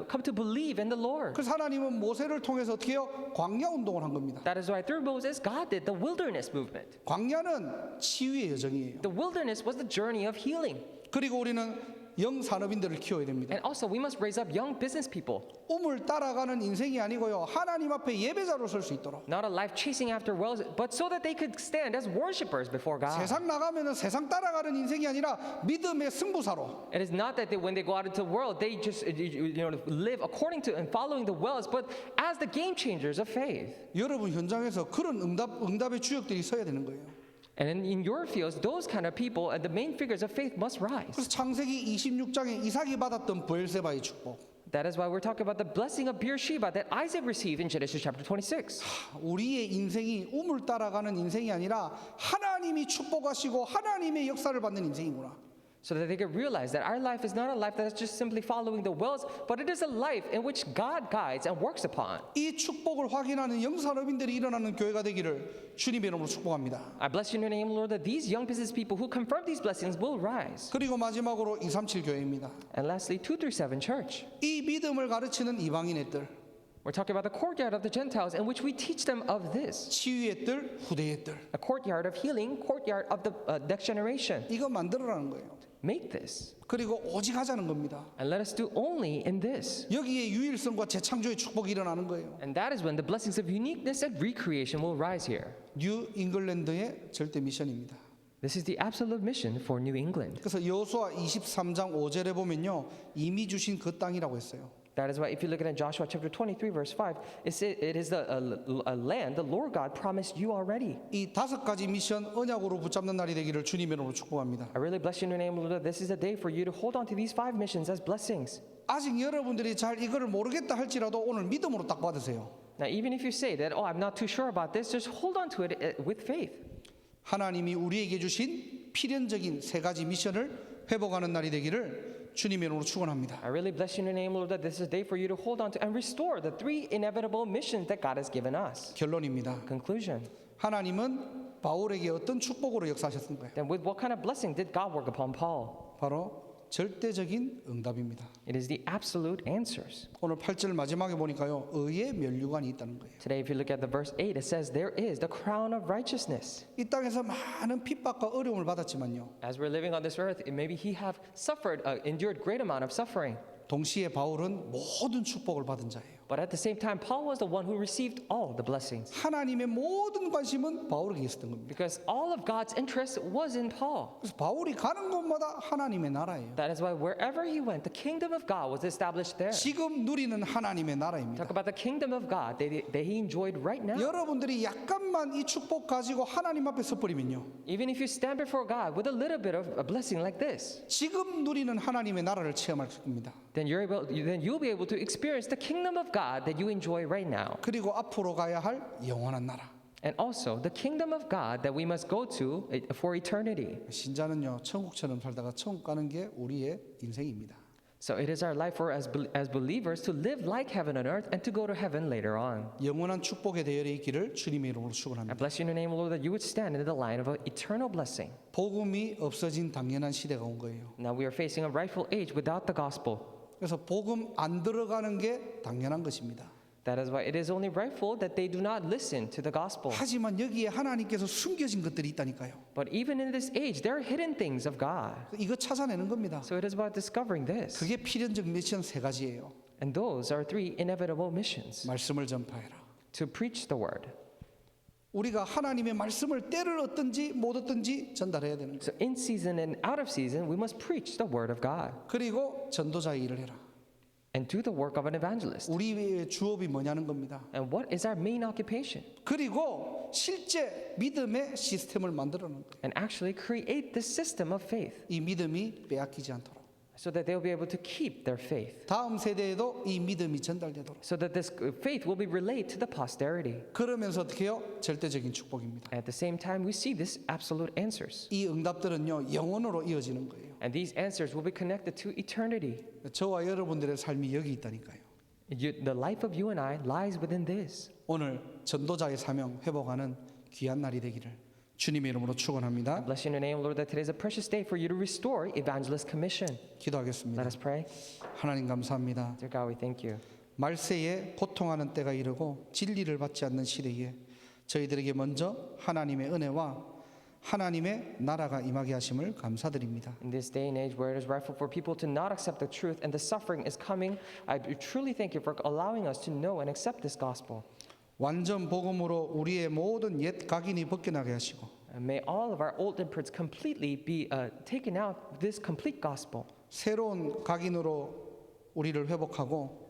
come to believe in the Lord. 그래서 하나님은 모세를 통해서 어떻게 해요? 광야 운동을 한 겁니다. That is why through Moses, God did the wilderness movement. 광야는 치유의 여정이에요. The wilderness was the journey of healing. 그리고 우리는 영 산업인들을 키워야 됩니다. And also, we must raise up young business people. 꿈을 따라가는 인생이 아니고요. 하나님 앞에 예배자로 설 수 있도록. Not a life chasing after wealth, but so that they could stand as worshipers before God. 세상 나가면은 세상 따라가는 인생이 아니라 믿음의 승부사로. It is not that when they go out into the world, they just live according to and following the wells, but as the game changers of faith. 여러분 현장에서 그런 응답의 주역들이 서야 되는 거예요. And in your fields, those kind of people and the main figures of faith must rise. 그래서 창세기 26장에 이삭이 받았던 브엘세바의 축복. That is why we're talking about the blessing of Beersheba that Isaac received in Genesis chapter 26. 우리의 인생이 우물 따라가는 인생이 아니라 하나님이 축복하시고 하나님의 역사를 받는 인생이구나. So that they can realize that our life is not a life that is just simply following the wells, but it is a life in which God guides and works upon. 이 축복을 확인하는 영산업인들이 일어나는 교회가 되기를 주님의 이름으로 축복합니다. I bless you in your name, Lord, that these young business people who confirm these blessings will rise. 그리고 마지막으로 237 교회입니다. And lastly, 237 church. 이 믿음을 가르치는 이방인 애들, We're talking about the courtyard of the Gentiles in which we teach them of this. 치유의 뜰, 후대의 뜰. A courtyard of healing, courtyard of the next generation. 이거 만들어라는 거예요. Make this. 그리고 오직 하자는 겁니다. And let us do only in this. 여기에 유일성과 재창조의 축복이 일어나는 거예요. And that is when the blessings of uniqueness and recreation will rise here. 뉴 잉글랜드의 절대 미션입니다. This is the absolute mission for New England. 그래서 여호수아 23장 5절에 보면요. 이미 주신 그 땅이라고 했어요. That is why if you look at Joshua chapter 23 verse 5, it is a land the Lord God promised you already. 이 5가지 미션 언약으로 붙잡는 날이 되기를 주님의 이름으로 축복합니다. I really bless you in your name, Lord. This is a day for you to hold on to these 5 missions as blessings. 아직 여러분들이 잘 이거를 모르겠다 할지라도 오늘 믿음으로 딱 받으세요. Now, even if you say that, I'm not too sure about this, just hold on to it with faith. 하나님이 우리에게 주신 필연적인 3가지 미션을 회복하는 날이 되기를 주님의 이름으로 축원합니다. I really bless you in your name, Lord, that this is a day for you to hold on to and restore the 3 inevitable missions that God has given us. 결론입니다. Conclusion. 하나님은 바울에게 어떤 축복으로 역사하셨는가요? Then with what kind of blessing did God work upon Paul? 바로 절대적인 응답입니다. It is the absolute answers. 오늘 8절 마지막에 보니까요. 의의 면류관이 있다는 거예요. Today, if you look at the verse 8, it says, there is the crown of righteousness. 이 땅에서 많은 핍박과 어려움을 받았지만요. As we're living on this earth, maybe he have suffered, endured great amount of suffering. 동시에 바울은 모든 축복을 받은 자예요. But at the same time, Paul was the one who received all the blessings. 하나님의 모든 관심은 바울에게 있었던 겁니다. Because all of God's interest was in Paul. 그래서 바울이 가는 곳마다 하나님의 나라예요. That is why wherever he went, the kingdom of God was established there. 지금 누리는 하나님의 나라입니다. Talk about the kingdom of God that he enjoyed right now. 여러분들이 약간만 이 축복 가지고 하나님 앞에 서버리면요. Even if you stand before God with a little bit of a blessing like this, 지금 누리는 하나님의 나라를 체험할 겁니다. then you'll be able to experience the kingdom of God that you enjoy right now. 그리고 앞으로 가야 할 영원한 나라. And also the kingdom of God that we must go to for eternity. 신자는요 천국처럼 살다가 천국 가는 게 우리의 인생입니다. So it is our life for as believers to live like heaven on earth and to go to heaven later on. 영원한 축복의 대열에 있기를 주님의 이름으로 I 축원합니다. bless you in the name of the Lord that you would stand in the line of an eternal blessing. 복음이 없어진 당연한 시대가 온 거예요. Now we are facing a rightful age without the gospel. 그래서 복음 안 들어가는 게 당연한 것입니다. That is why it is only rightful that they do not listen to the gospel. 하지만 여기에 하나님께서 숨겨진 것들이 있다니까요. But even in this age, there are hidden things of God. 이거 찾아내는 겁니다. So it is about discovering this. 그게 필연적 미션 3가지예요. And those are 3 inevitable missions. 말씀을 전파해라. To preach the word. 우리가 하나님의 말씀을 때를 얻든지 못 얻든지 전달해야 되는 거예요. So in season and out of season, we must preach the word of God 그리고 전도자의 일을 해라. and do the work of an evangelist. 우리의 주업이 뭐냐는 겁니다. And what is our main occupation? 그리고 실제 믿음의 시스템을 만들어 놓는 거예요. And actually create the system of faith 이 믿음이 빼앗기지 않도록. so that they'll be able to keep their faith. 다음 세대에도 이 믿음이 전달되도록. So that this faith will be relayed to the posterity. 그러면서 어떻게 해요? 절대적인 축복입니다. At the same time, we see this absolute answers. 이 응답들은요 영원으로 이어지는 거예요. And these answers will be connected to eternity. 저와 여러분들의 삶이 여기 있다니까요. The life of you and I lies within this. 오늘 전도자의 사명 회복하는 귀한 날이 되기를 주님의 이름으로 축원합니다. Bless you in the name, Lord, that today is a precious day for you to restore evangelist commission. 기도하겠습니다. Let us pray. 하나님 감사합니다. Dear God, we thank you. 말세에 고통하는 때가 이르고 진리를 받지 않는 시대에 저희들에게 먼저 하나님의 은혜와 하나님의 나라가 임하게 하심을 감사드립니다. In this day and age where it is rightful for people to not accept the truth and the suffering is coming, I truly thank you for allowing us to know and accept this gospel. 완전 복음으로 우리의 모든 옛 각인이 벗겨나게 하시고 And may all of our old imprints completely be taken out, this complete gospel. 새로운 각인으로 우리를 회복하고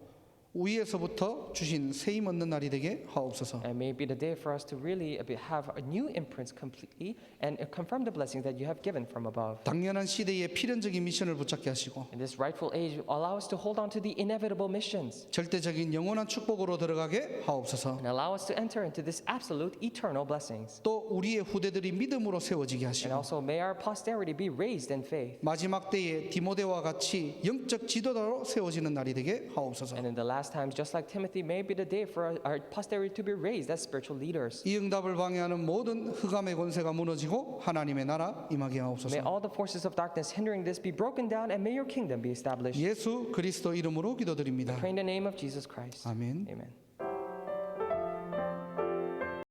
위에서부터 주신 세임 얻는 날이 되게 하옵소서. And may it be the day for us to really have a new imprints completely and confirm the blessings that you have given from above. 당연한 시대의 필연적인 미션을 붙잡게 하시고 In this rightful age, allow us to hold on to the inevitable missions 절대적인 영원한 축복으로 들어가게 하옵소서. and allow us to enter into this absolute eternal blessings. 또 우리의 후대들이 믿음으로 세워지게 And 하시고 also may our posterity be raised in faith. 마지막 때에 디모데와 같이 영적 지도자로 세워지는 날이 되게 하옵소서. And in the last times, just like Timothy, may be the day for our posterity to be raised as spiritual leaders. 이 응답을 방해하는 모든 흑암의 권세가 무너지고 하나님의 나라 임하게 May 하옵소서. all the forces of darkness hindering this be broken down and may your kingdom be established. 예수 그리스도 이름으로 기도드립니다. Pray in the name of Jesus Christ. 아멘. Amen.